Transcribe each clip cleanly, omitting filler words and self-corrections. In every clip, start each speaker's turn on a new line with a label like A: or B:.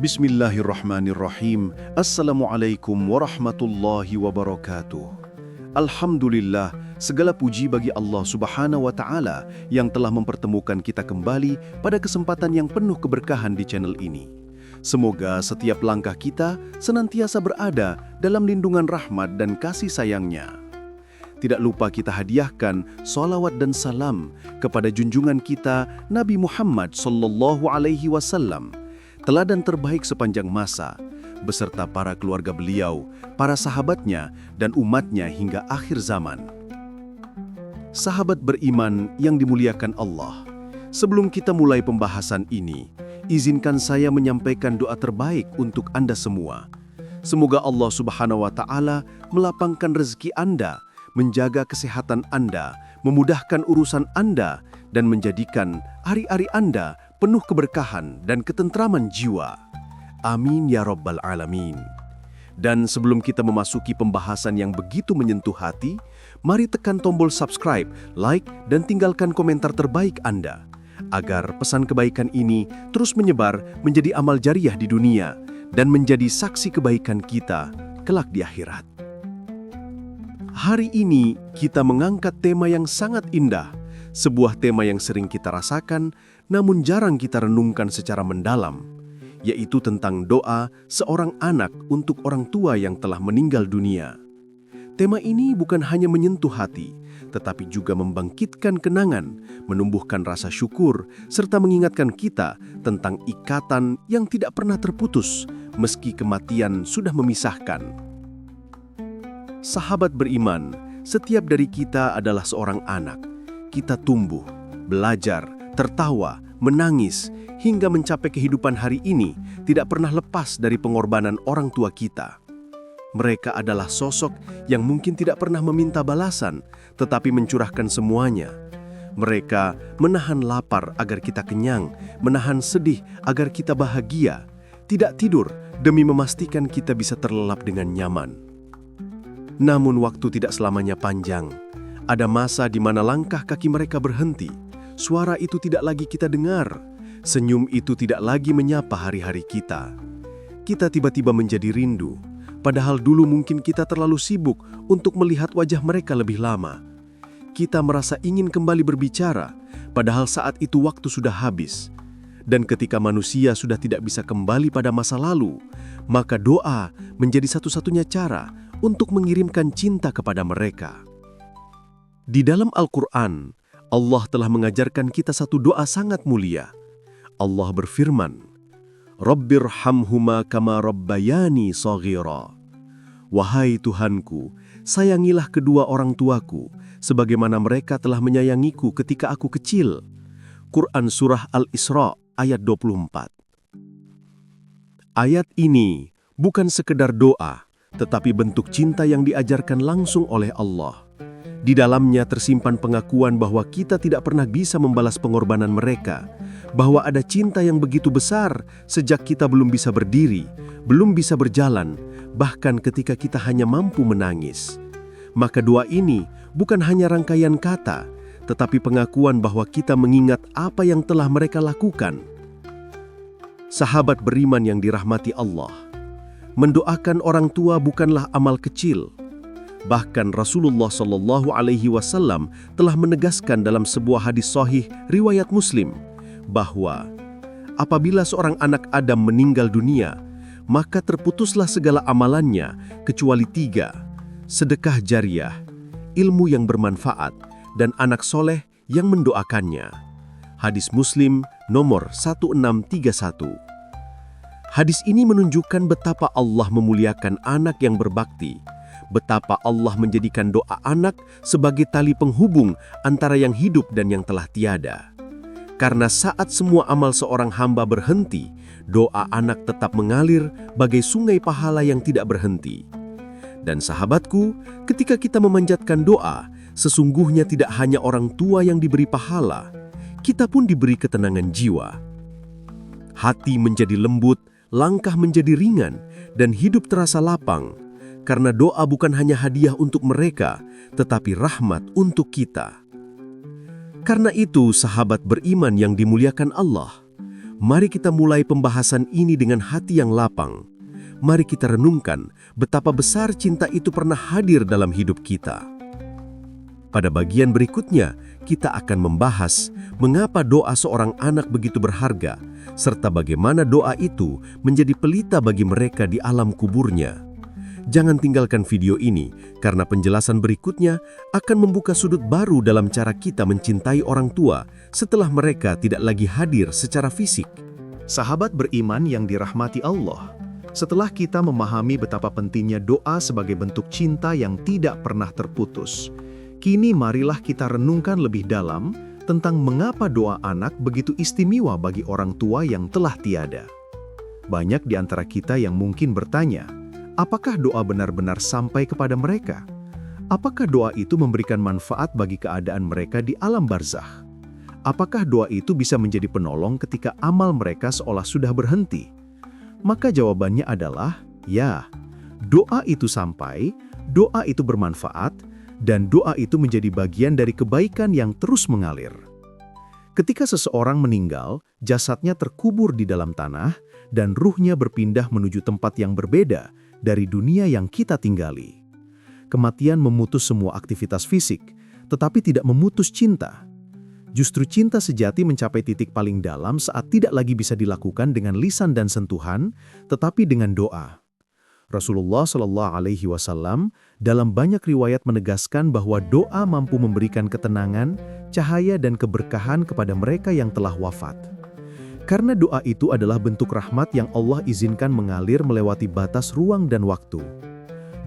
A: Bismillahirrahmanirrahim. Assalamualaikum warahmatullahi wabarakatuh. Alhamdulillah, segala puji bagi Allah Subhanahu wa Ta'ala yang telah mempertemukan kita kembali pada kesempatan yang penuh keberkahan di channel ini. Semoga setiap langkah kita senantiasa berada dalam lindungan rahmat dan kasih sayangnya. Tidak lupa kita hadiahkan salawat dan salam kepada junjungan kita Nabi Muhammad sallallahu alaihi wasallam, teladan terbaik sepanjang masa, beserta para keluarga beliau, para sahabatnya, dan umatnya hingga akhir zaman. Sahabat beriman yang dimuliakan Allah, sebelum kita mulai pembahasan ini, izinkan saya menyampaikan doa terbaik untuk Anda semua. Semoga Allah Subhanahu wa Ta'ala melapangkan rezeki Anda, menjaga kesehatan Anda, memudahkan urusan Anda, dan menjadikan hari-hari Anda penuh keberkahan dan ketentraman jiwa. Amin ya Rabbal Alamin. Dan sebelum kita memasuki pembahasan yang begitu menyentuh hati, mari tekan tombol subscribe, like, dan tinggalkan komentar terbaik Anda, agar pesan kebaikan ini terus menyebar menjadi amal jariah di dunia dan menjadi saksi kebaikan kita kelak di akhirat. Hari ini kita mengangkat tema yang sangat indah, sebuah tema yang sering kita rasakan namun jarang kita renungkan secara mendalam, yaitu tentang doa seorang anak untuk orang tua yang telah meninggal dunia. Tema ini bukan hanya menyentuh hati, tetapi juga membangkitkan kenangan, menumbuhkan rasa syukur, serta mengingatkan kita tentang ikatan yang tidak pernah terputus meski kematian sudah memisahkan. Sahabat beriman, setiap dari kita adalah seorang anak. Kita tumbuh, belajar, tertawa, menangis, hingga mencapai kehidupan hari ini tidak pernah lepas dari pengorbanan orang tua kita. Mereka adalah sosok yang mungkin tidak pernah meminta balasan, tetapi mencurahkan semuanya. Mereka menahan lapar agar kita kenyang, menahan sedih agar kita bahagia, tidak tidur demi memastikan kita bisa terlelap dengan nyaman. Namun waktu tidak selamanya panjang. Ada masa di mana langkah kaki mereka berhenti. Suara itu tidak lagi kita dengar. Senyum itu tidak lagi menyapa hari-hari kita. Kita tiba-tiba menjadi rindu. Padahal dulu mungkin kita terlalu sibuk untuk melihat wajah mereka lebih lama. Kita merasa ingin kembali berbicara, padahal saat itu waktu sudah habis. Dan ketika manusia sudah tidak bisa kembali pada masa lalu, maka doa menjadi satu-satunya cara untuk mengirimkan cinta kepada mereka. Di dalam Al-Quran, Allah telah mengajarkan kita satu doa sangat mulia. Allah berfirman, Rabbirhamhuma kama rabbayani shaghira. Wahai Tuhanku, sayangilah kedua orang tuaku, sebagaimana mereka telah menyayangiku ketika aku kecil. Quran Surah Al-Isra ayat 24. Ayat ini bukan sekedar doa, tetapi bentuk cinta yang diajarkan langsung oleh Allah. Di dalamnya tersimpan pengakuan bahwa kita tidak pernah bisa membalas pengorbanan mereka, bahwa ada cinta yang begitu besar sejak kita belum bisa berdiri, belum bisa berjalan, bahkan ketika kita hanya mampu menangis. Maka doa ini bukan hanya rangkaian kata, tetapi pengakuan bahwa kita mengingat apa yang telah mereka lakukan. Sahabat beriman yang dirahmati Allah, mendoakan orang tua bukanlah amal kecil. Bahkan Rasulullah Shallallahu Alaihi Wasallam telah menegaskan dalam sebuah hadis sahih riwayat Muslim bahwa apabila seorang anak Adam meninggal dunia, maka terputuslah segala amalannya kecuali 3: sedekah jariah, ilmu yang bermanfaat, dan anak soleh yang mendoakannya. Hadis Muslim nomor 1631. Hadis ini menunjukkan betapa Allah memuliakan anak yang berbakti, betapa Allah menjadikan doa anak sebagai tali penghubung antara yang hidup dan yang telah tiada. Karena saat semua amal seorang hamba berhenti, doa anak tetap mengalir bagai sungai pahala yang tidak berhenti. Dan sahabatku, ketika kita memanjatkan doa, sesungguhnya tidak hanya orang tua yang diberi pahala, kita pun diberi ketenangan jiwa. Hati menjadi lembut, langkah menjadi ringan, dan hidup terasa lapang. Karena doa bukan hanya hadiah untuk mereka, tetapi rahmat untuk kita. Karena itu, sahabat beriman yang dimuliakan Allah, Mari kita mulai pembahasan ini dengan hati yang lapang. Mari kita renungkan betapa besar cinta itu pernah hadir dalam hidup kita. Pada bagian berikutnya, kita akan membahas mengapa doa seorang anak begitu berharga, serta bagaimana doa itu menjadi pelita bagi mereka di alam kuburnya. Jangan tinggalkan video ini, karena penjelasan berikutnya akan membuka sudut baru dalam cara kita mencintai orang tua setelah mereka tidak lagi hadir secara fisik.
B: Sahabat beriman yang dirahmati Allah, setelah kita memahami betapa pentingnya doa sebagai bentuk cinta yang tidak pernah terputus, kini marilah kita renungkan lebih dalam tentang mengapa doa anak begitu istimewa bagi orang tua yang telah tiada. Banyak di antara kita yang mungkin bertanya, apakah doa benar-benar sampai kepada mereka? Apakah doa itu memberikan manfaat bagi keadaan mereka di alam barzakh? Apakah doa itu bisa menjadi penolong ketika amal mereka seolah sudah berhenti? Maka jawabannya adalah, ya. Doa itu sampai, doa itu bermanfaat, dan doa itu menjadi bagian dari kebaikan yang terus mengalir. Ketika seseorang meninggal, jasadnya terkubur di dalam tanah, dan ruhnya berpindah menuju tempat yang berbeda dari dunia yang kita tinggali. Kematian memutus semua aktivitas fisik, tetapi tidak memutus cinta. Justru cinta sejati mencapai titik paling dalam saat tidak lagi bisa dilakukan dengan lisan dan sentuhan, tetapi dengan doa. Rasulullah SAW dalam banyak riwayat menegaskan bahwa doa mampu memberikan ketenangan, cahaya dan keberkahan kepada mereka yang telah wafat. Karena doa itu adalah bentuk rahmat yang Allah izinkan mengalir melewati batas ruang dan waktu.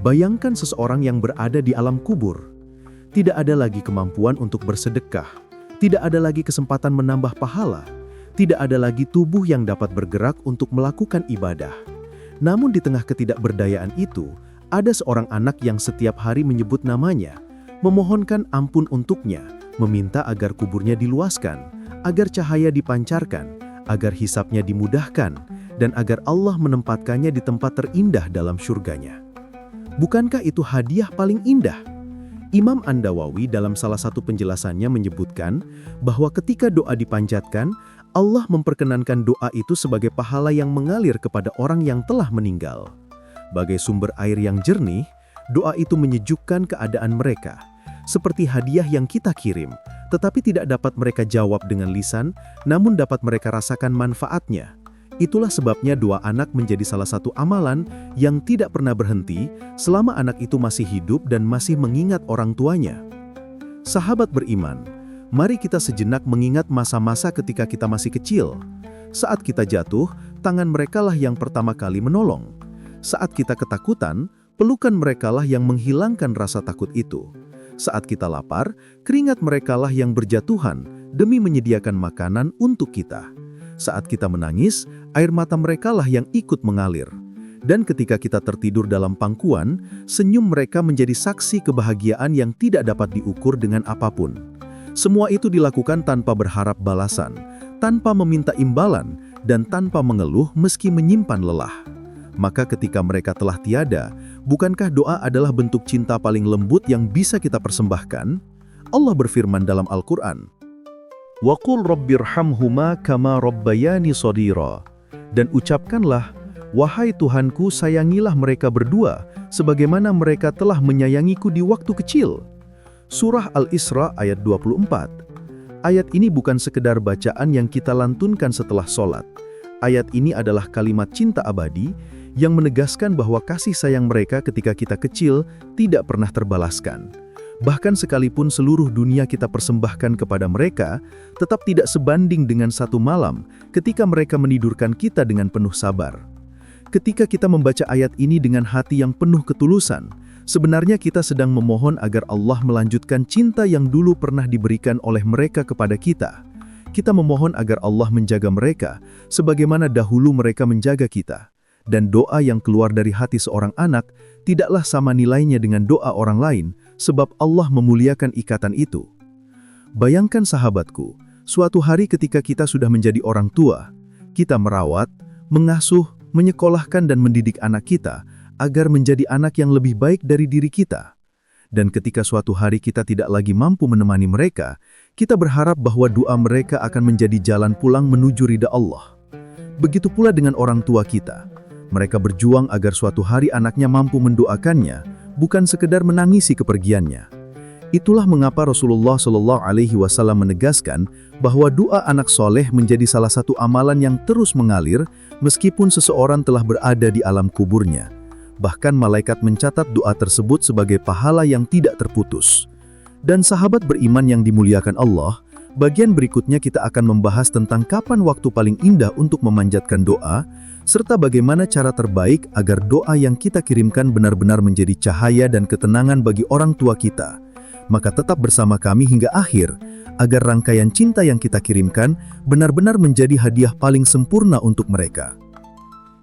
B: Bayangkan seseorang yang berada di alam kubur. Tidak ada lagi kemampuan untuk bersedekah, tidak ada lagi kesempatan menambah pahala, tidak ada lagi tubuh yang dapat bergerak untuk melakukan ibadah. Namun di tengah ketidakberdayaan itu, ada seorang anak yang setiap hari menyebut namanya, memohonkan ampun untuknya, meminta agar kuburnya diluaskan, agar cahaya dipancarkan, agar hisapnya dimudahkan, dan agar Allah menempatkannya di tempat terindah dalam surganya. Bukankah itu hadiah paling indah? Imam An-Nawawi dalam salah satu penjelasannya menyebutkan bahwa ketika doa dipanjatkan, Allah memperkenankan doa itu sebagai pahala yang mengalir kepada orang yang telah meninggal. Bagai sumber air yang jernih, doa itu menyejukkan keadaan mereka, seperti hadiah yang kita kirim, tetapi tidak dapat mereka jawab dengan lisan, namun dapat mereka rasakan manfaatnya. Itulah sebabnya doa anak menjadi salah satu amalan yang tidak pernah berhenti selama anak itu masih hidup dan masih mengingat orang tuanya. Sahabat beriman, mari kita sejenak mengingat masa-masa ketika kita masih kecil. Saat kita jatuh, tangan merekalah yang pertama kali menolong. Saat kita ketakutan, pelukan merekalah yang menghilangkan rasa takut itu. Saat kita lapar, keringat merekalah yang berjatuhan demi menyediakan makanan untuk kita. Saat kita menangis, air mata merekalah yang ikut mengalir. Dan ketika kita tertidur dalam pangkuan, senyum mereka menjadi saksi kebahagiaan yang tidak dapat diukur dengan apapun. Semua itu dilakukan tanpa berharap balasan, tanpa meminta imbalan, dan tanpa mengeluh meski menyimpan lelah. Maka ketika mereka telah tiada, bukankah doa adalah bentuk cinta paling lembut yang bisa kita persembahkan? Allah berfirman dalam Al-Quran, "Wa qul rabbirhamhuma kama rabbayani shaghira." Dan ucapkanlah, "Wahai Tuhanku, sayangilah mereka berdua, sebagaimana mereka telah menyayangiku di waktu kecil." Surah Al-Isra ayat 24. Ayat ini bukan sekedar bacaan yang kita lantunkan setelah sholat. Ayat ini adalah kalimat cinta abadi, yang menegaskan bahwa kasih sayang mereka ketika kita kecil tidak pernah terbalaskan. Bahkan sekalipun seluruh dunia kita persembahkan kepada mereka, tetap tidak sebanding dengan satu malam ketika mereka menidurkan kita dengan penuh sabar. Ketika kita membaca ayat ini dengan hati yang penuh ketulusan, sebenarnya kita sedang memohon agar Allah melanjutkan cinta yang dulu pernah diberikan oleh mereka kepada kita. Kita memohon agar Allah menjaga mereka, sebagaimana dahulu mereka menjaga kita. Dan doa yang keluar dari hati seorang anak tidaklah sama nilainya dengan doa orang lain, sebab Allah memuliakan ikatan itu. Bayangkan sahabatku, suatu hari ketika kita sudah menjadi orang tua, kita merawat, mengasuh, menyekolahkan dan mendidik anak kita agar menjadi anak yang lebih baik dari diri kita. Dan ketika suatu hari kita tidak lagi mampu menemani mereka, kita berharap bahwa doa mereka akan menjadi jalan pulang menuju ridha Allah.
A: Begitu pula dengan orang tua kita. Mereka berjuang agar suatu hari anaknya mampu mendoakannya, bukan sekedar menangisi kepergiannya. Itulah mengapa Rasulullah Shallallahu Alaihi Wasallam menegaskan bahwa doa anak soleh menjadi salah satu amalan yang terus mengalir meskipun seseorang telah berada di alam kuburnya. Bahkan malaikat mencatat doa tersebut sebagai pahala yang tidak terputus. Dan sahabat beriman yang dimuliakan Allah, bagian berikutnya kita akan membahas tentang kapan waktu paling indah untuk memanjatkan doa, serta bagaimana cara terbaik agar doa yang kita kirimkan benar-benar menjadi cahaya dan ketenangan bagi orang tua kita. Maka tetap bersama kami hingga akhir, agar rangkaian cinta yang kita kirimkan benar-benar menjadi hadiah paling sempurna untuk mereka.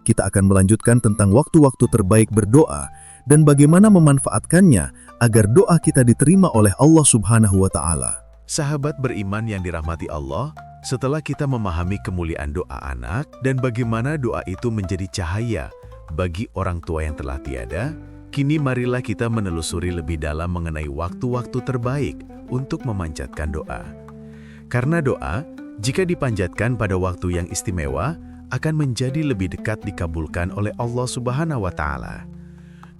A: Kita akan melanjutkan tentang waktu-waktu terbaik berdoa dan bagaimana memanfaatkannya agar doa kita diterima oleh Allah Subhanahu wa Ta'ala.
B: Sahabat beriman yang dirahmati Allah, setelah kita memahami kemuliaan doa anak dan bagaimana doa itu menjadi cahaya bagi orang tua yang telah tiada, kini marilah kita menelusuri lebih dalam mengenai waktu-waktu terbaik untuk memanjatkan doa. Karena doa, jika dipanjatkan pada waktu yang istimewa, akan menjadi lebih dekat dikabulkan oleh Allah Subhanahu wa Ta'ala.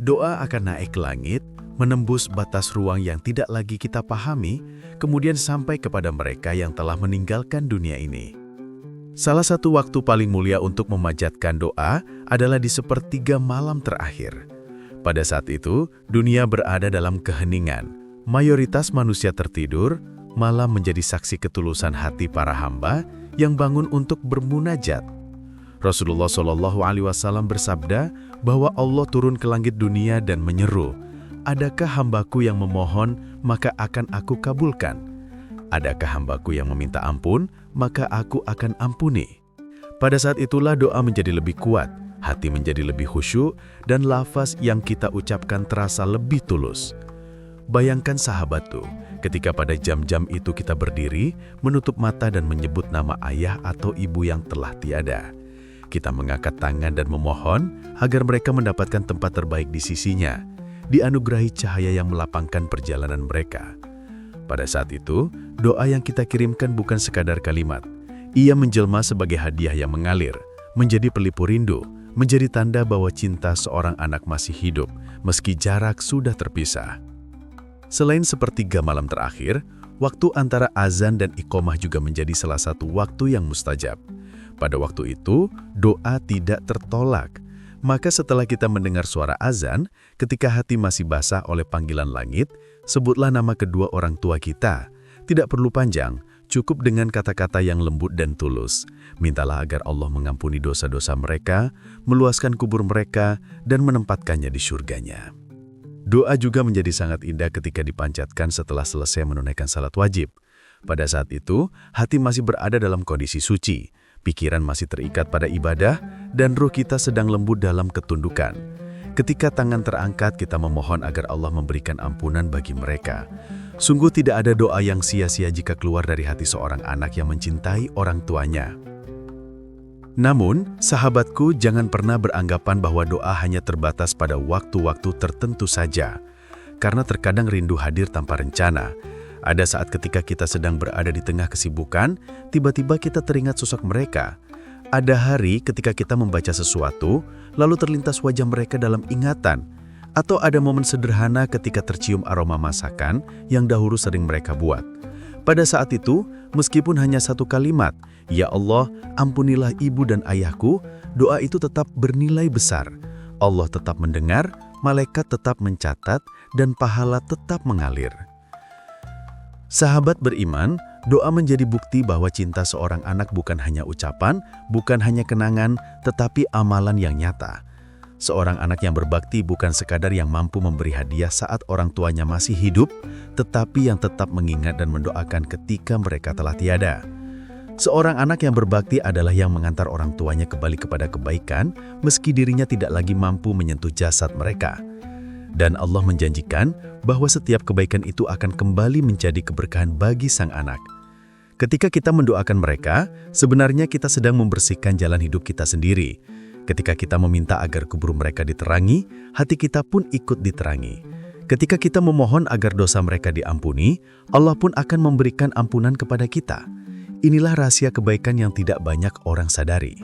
B: Doa akan naik ke langit, menembus batas ruang yang tidak lagi kita pahami, kemudian sampai kepada mereka yang telah meninggalkan dunia ini. Salah satu waktu paling mulia untuk memanjatkan doa adalah di sepertiga malam terakhir. Pada saat itu, dunia berada dalam keheningan. Mayoritas manusia tertidur, malam menjadi saksi ketulusan hati para hamba yang bangun untuk bermunajat. Rasulullah Shallallahu Alaihi Wasallam bersabda bahwa Allah turun ke langit dunia dan menyeru, "Adakah hambaku yang memohon, maka akan aku kabulkan? Adakah hambaku yang meminta ampun, maka aku akan ampuni." Pada saat itulah doa menjadi lebih kuat, hati menjadi lebih khusyuk, dan lafaz yang kita ucapkan terasa lebih tulus. Bayangkan sahabatku, ketika pada jam-jam itu kita berdiri, menutup mata dan menyebut nama ayah atau ibu yang telah tiada. Kita mengangkat tangan dan memohon agar mereka mendapatkan tempat terbaik di sisinya, dianugerahi cahaya yang melapangkan perjalanan mereka. Pada saat itu, doa yang kita kirimkan bukan sekadar kalimat. Ia menjelma sebagai hadiah yang mengalir, menjadi pelipur rindu, menjadi tanda bahwa cinta seorang anak masih hidup, meski jarak sudah terpisah. Selain sepertiga malam terakhir, waktu antara azan dan iqomah juga menjadi salah satu waktu yang mustajab. Pada waktu itu, doa tidak tertolak. Maka setelah kita mendengar suara azan, ketika hati masih basah oleh panggilan langit, sebutlah nama kedua orang tua kita. Tidak perlu panjang, cukup dengan kata-kata yang lembut dan tulus. Mintalah agar Allah mengampuni dosa-dosa mereka, meluaskan kubur mereka, dan menempatkannya di surganya. Doa juga menjadi sangat indah ketika dipanjatkan setelah selesai menunaikan salat wajib. Pada saat itu, hati masih berada dalam kondisi suci, pikiran masih terikat pada ibadah, dan ruh kita sedang lembut dalam ketundukan. Ketika tangan terangkat, kita memohon agar Allah memberikan ampunan bagi mereka. Sungguh tidak ada doa yang sia-sia jika keluar dari hati seorang anak yang mencintai orang tuanya. Namun, sahabatku, jangan pernah beranggapan bahwa doa hanya terbatas pada waktu-waktu tertentu saja. Karena terkadang rindu hadir tanpa rencana. Ada saat ketika kita sedang berada di tengah kesibukan, tiba-tiba kita teringat sosok mereka. Ada hari ketika kita membaca sesuatu, lalu terlintas wajah mereka dalam ingatan. Atau ada momen sederhana ketika tercium aroma masakan yang dahulu sering mereka buat. Pada saat itu, meskipun hanya satu kalimat, "Ya Allah, ampunilah ibu dan ayahku," doa itu tetap bernilai besar. Allah tetap mendengar, malaikat tetap mencatat, dan pahala tetap mengalir. Sahabat beriman, doa menjadi bukti bahwa cinta seorang anak bukan hanya ucapan, bukan hanya kenangan, tetapi amalan yang nyata. Seorang anak yang berbakti bukan sekadar yang mampu memberi hadiah saat orang tuanya masih hidup, tetapi yang tetap mengingat dan mendoakan ketika mereka telah tiada. Seorang anak yang berbakti adalah yang mengantar orang tuanya kembali kepada kebaikan, meski dirinya tidak lagi mampu menyentuh jasad mereka. Dan Allah menjanjikan bahwa setiap kebaikan itu akan kembali menjadi keberkahan bagi sang anak. Ketika kita mendoakan mereka, sebenarnya kita sedang membersihkan jalan hidup kita sendiri. Ketika kita meminta agar kubur mereka diterangi, hati kita pun ikut diterangi. Ketika kita memohon agar dosa mereka diampuni, Allah pun akan memberikan ampunan kepada kita. Inilah rahasia kebaikan yang tidak banyak orang sadari.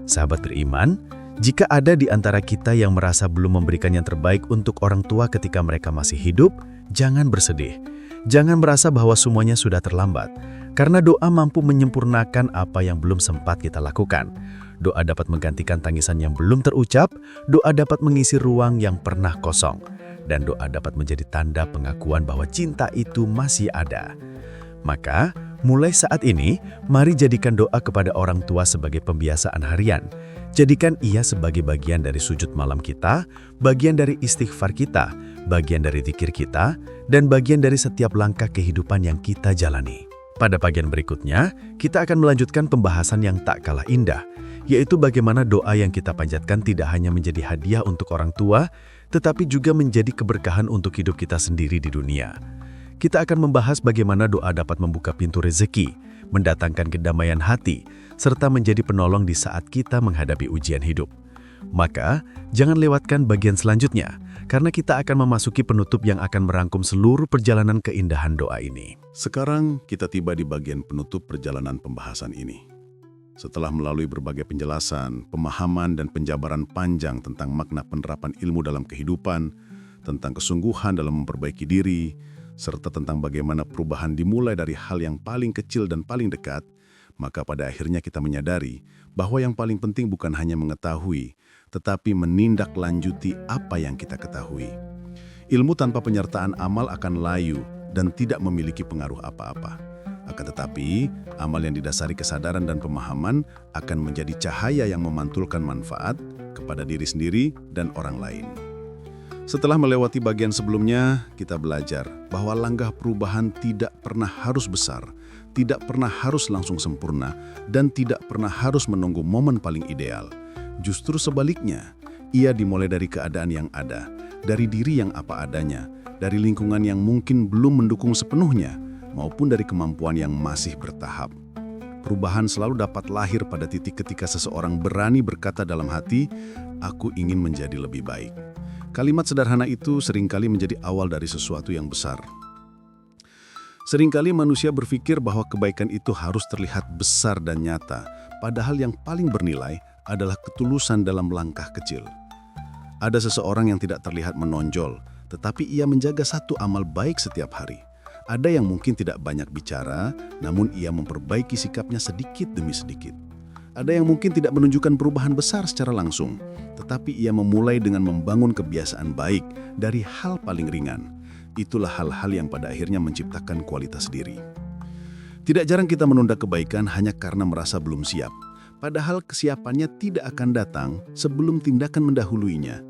C: Sahabat beriman, jika ada di antara kita yang merasa belum memberikan yang terbaik untuk orang tua ketika mereka masih hidup, jangan bersedih. Jangan merasa bahwa semuanya sudah terlambat, karena doa mampu menyempurnakan apa yang belum sempat kita lakukan. Doa dapat menggantikan tangisan yang belum terucap, doa dapat mengisi ruang yang pernah kosong, dan doa dapat menjadi tanda pengakuan bahwa cinta itu masih ada. Maka, mulai saat ini, mari jadikan doa kepada orang tua sebagai pembiasaan harian. Jadikan ia sebagai bagian dari sujud malam kita, bagian dari istighfar kita, bagian dari zikir kita, dan bagian dari setiap langkah kehidupan yang kita jalani. Pada bagian berikutnya, kita akan melanjutkan pembahasan yang tak kalah indah, yaitu bagaimana doa yang kita panjatkan tidak hanya menjadi hadiah untuk orang tua, tetapi juga menjadi keberkahan untuk hidup kita sendiri di dunia. Kita akan membahas bagaimana doa dapat membuka pintu rezeki, mendatangkan kedamaian hati, serta menjadi penolong di saat kita menghadapi ujian hidup. Maka, jangan lewatkan bagian selanjutnya, karena kita akan memasuki penutup yang akan merangkum seluruh perjalanan keindahan doa ini.
A: Sekarang kita tiba di bagian penutup perjalanan pembahasan ini. Setelah melalui berbagai penjelasan, pemahaman, dan penjabaran panjang tentang makna penerapan ilmu dalam kehidupan, tentang kesungguhan dalam memperbaiki diri, serta tentang bagaimana perubahan dimulai dari hal yang paling kecil dan paling dekat, maka pada akhirnya kita menyadari bahwa yang paling penting bukan hanya mengetahui, tetapi menindaklanjuti apa yang kita ketahui. Ilmu tanpa penyertaan amal akan layu dan tidak memiliki pengaruh apa-apa. Akan tetapi, amal yang didasari kesadaran dan pemahaman akan menjadi cahaya yang memantulkan manfaat kepada diri sendiri dan orang lain. Setelah melewati bagian sebelumnya, kita belajar bahwa langkah perubahan tidak pernah harus besar, tidak pernah harus langsung sempurna, dan tidak pernah harus menunggu momen paling ideal. Justru sebaliknya, ia dimulai dari keadaan yang ada, dari diri yang apa adanya, dari lingkungan yang mungkin belum mendukung sepenuhnya, maupun dari kemampuan yang masih bertahap. Perubahan selalu dapat lahir pada titik ketika seseorang berani berkata dalam hati, "Aku ingin menjadi lebih baik." Kalimat sederhana itu seringkali menjadi awal dari sesuatu yang besar. Seringkali manusia berpikir bahwa kebaikan itu harus terlihat besar dan nyata, padahal yang paling bernilai adalah ketulusan dalam langkah kecil. Ada seseorang yang tidak terlihat menonjol, tetapi ia menjaga satu amal baik setiap hari. Ada yang mungkin tidak banyak bicara, namun ia memperbaiki sikapnya sedikit demi sedikit. Ada yang mungkin tidak menunjukkan perubahan besar secara langsung, tetapi ia memulai dengan membangun kebiasaan baik dari hal paling ringan. Itulah hal-hal yang pada akhirnya menciptakan kualitas diri. Tidak jarang kita menunda kebaikan hanya karena merasa belum siap. Padahal kesiapannya tidak akan datang sebelum tindakan mendahuluinya.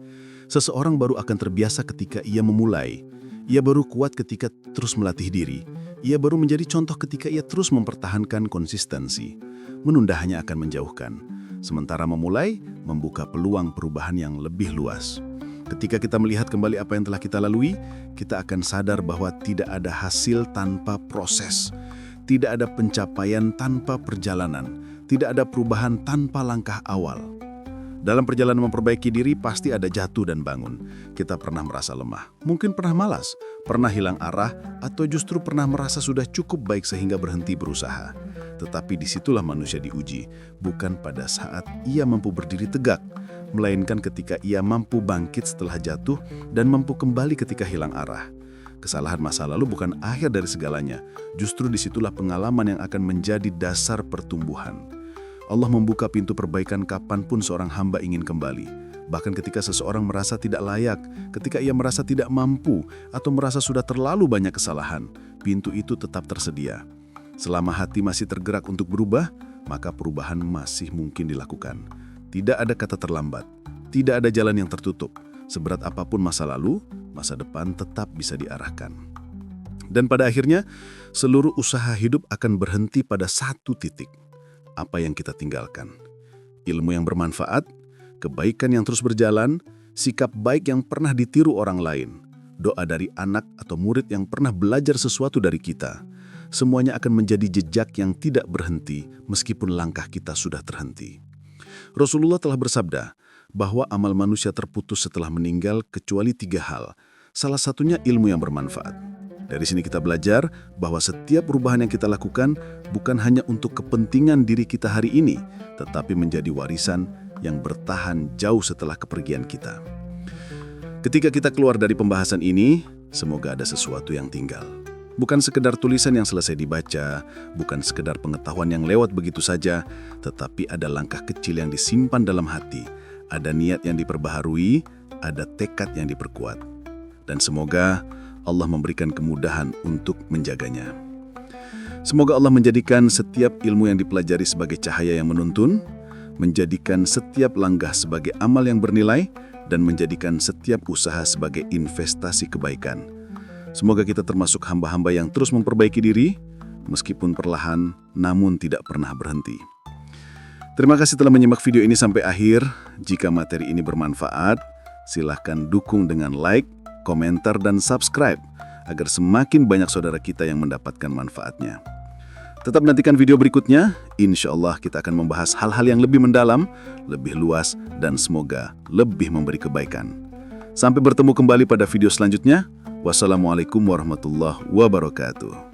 A: Seseorang baru akan terbiasa ketika ia memulai. Ia baru kuat ketika terus melatih diri. Ia baru menjadi contoh ketika ia terus mempertahankan konsistensi. Menunda hanya akan menjauhkan. Sementara memulai, membuka peluang perubahan yang lebih luas. Ketika kita melihat kembali apa yang telah kita lalui, kita akan sadar bahwa tidak ada hasil tanpa proses. Tidak ada pencapaian tanpa perjalanan. Tidak ada perubahan tanpa langkah awal. Dalam perjalanan memperbaiki diri pasti ada jatuh dan bangun. Kita pernah merasa lemah, mungkin pernah malas, pernah hilang arah, atau justru pernah merasa sudah cukup baik sehingga berhenti berusaha. Tetapi disitulah manusia diuji, bukan pada saat ia mampu berdiri tegak, melainkan ketika ia mampu bangkit setelah jatuh dan mampu kembali ketika hilang arah. Kesalahan masa lalu bukan akhir dari segalanya, justru disitulah pengalaman yang akan menjadi dasar pertumbuhan. Allah membuka pintu perbaikan kapanpun seorang hamba ingin kembali. Bahkan ketika seseorang merasa tidak layak, ketika ia merasa tidak mampu, atau merasa sudah terlalu banyak kesalahan, pintu itu tetap tersedia. Selama hati masih tergerak untuk berubah, maka perubahan masih mungkin dilakukan. Tidak ada kata terlambat, tidak ada jalan yang tertutup. Seberat apapun masa lalu, masa depan tetap bisa diarahkan. Dan pada akhirnya, seluruh usaha hidup akan berhenti pada satu titik. Apa yang kita tinggalkan? Ilmu yang bermanfaat, kebaikan yang terus berjalan, sikap baik yang pernah ditiru orang lain, doa dari anak atau murid yang pernah belajar sesuatu dari kita. Semuanya akan menjadi jejak yang tidak berhenti meskipun langkah kita sudah terhenti. Rasulullah telah bersabda bahwa amal manusia terputus setelah meninggal kecuali 3 hal. Salah satunya ilmu yang bermanfaat. Dari sini kita belajar bahwa setiap perubahan yang kita lakukan bukan hanya untuk kepentingan diri kita hari ini, tetapi menjadi warisan yang bertahan jauh setelah kepergian kita. Ketika kita keluar dari pembahasan ini, semoga ada sesuatu yang tinggal. Bukan sekedar tulisan yang selesai dibaca, bukan sekedar pengetahuan yang lewat begitu saja, tetapi ada langkah kecil yang disimpan dalam hati, ada niat yang diperbaharui, ada tekad yang diperkuat. Dan semoga Allah memberikan kemudahan untuk menjaganya. Semoga Allah menjadikan setiap ilmu yang dipelajari sebagai cahaya yang menuntun, menjadikan setiap langgah sebagai amal yang bernilai, dan menjadikan setiap usaha sebagai investasi kebaikan. Semoga kita termasuk hamba-hamba yang terus memperbaiki diri, meskipun perlahan, namun tidak pernah berhenti. Terima kasih telah menyimak video ini sampai akhir. Jika materi ini bermanfaat, silahkan dukung dengan like, komentar, dan subscribe agar semakin banyak saudara kita yang mendapatkan manfaatnya. Tetap nantikan video berikutnya, insya Allah kita akan membahas hal-hal yang lebih mendalam, lebih luas, dan semoga lebih memberi kebaikan. Sampai bertemu kembali pada video selanjutnya. Wassalamualaikum warahmatullahi wabarakatuh.